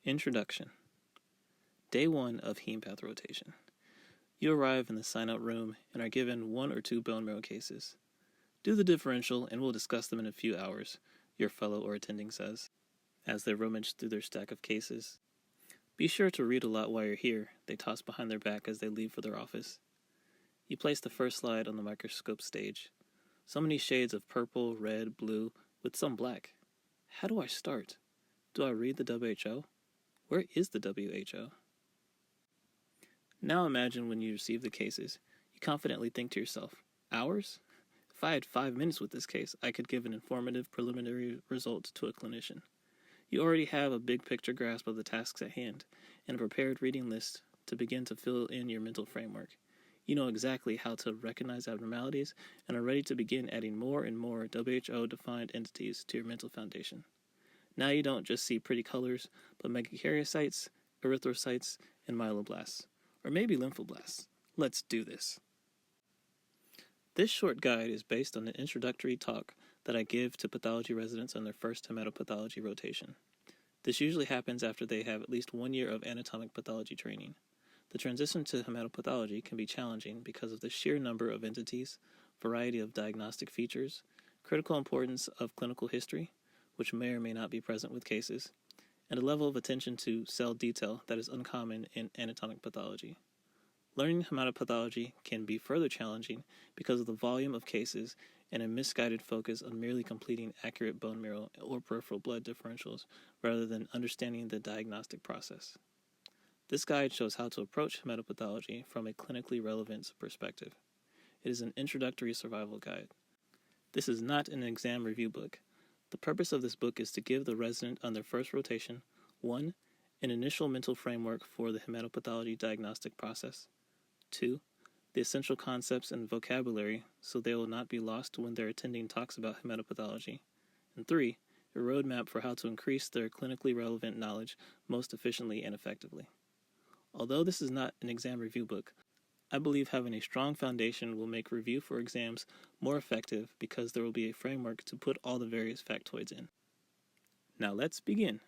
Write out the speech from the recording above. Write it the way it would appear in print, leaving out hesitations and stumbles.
Introduction. Day 1 of HEMEpath rotation. You arrive in the sign-out room and are given 1 or 2 bone marrow cases. Do the differential and we'll discuss them in a few hours, your fellow or attending says, as they rummage through their stack of cases. Be sure to read a lot while you're here, they toss behind their back as they leave for their office. You place the first slide on the microscope stage. So many shades of purple, red, blue, with some black. How do I start? Do I read the WHO? Where is the WHO? Now imagine when you receive the cases, you confidently think to yourself, hours? If I had 5 minutes with this case, I could give an informative preliminary result to a clinician. You already have a big picture grasp of the tasks at hand, and a prepared reading list to begin to fill in your mental framework. You know exactly how to recognize abnormalities and are ready to begin adding more and more WHO-defined entities to your mental foundation. Now you don't just see pretty colors, but megakaryocytes, erythrocytes, and myeloblasts. Or maybe lymphoblasts. Let's do this. This short guide is based on an introductory talk that I give to pathology residents on their first hematopathology rotation. This usually happens after they have at least 1 year of anatomic pathology training. The transition to hematopathology can be challenging because of the sheer number of entities, variety of diagnostic features, critical importance of clinical history, which may or may not be present with cases, and a level of attention to cell detail that is uncommon in anatomic pathology. Learning hematopathology can be further challenging because of the volume of cases and a misguided focus on merely completing accurate bone marrow or peripheral blood differentials rather than understanding the diagnostic process. This guide shows how to approach hematopathology from a clinically relevant perspective. It is an introductory survival guide. This is not an exam review book. The purpose of this book is to give the resident on their first rotation 1. An initial mental framework for the hematopathology diagnostic process, 2. The essential concepts and vocabulary so they will not be lost when their attending talks about hematopathology, and 3. A roadmap for how to increase their clinically relevant knowledge most efficiently and effectively. Although this is not an exam review book, I believe having a strong foundation will make review for exams more effective because there will be a framework to put all the various factoids in. Now let's begin.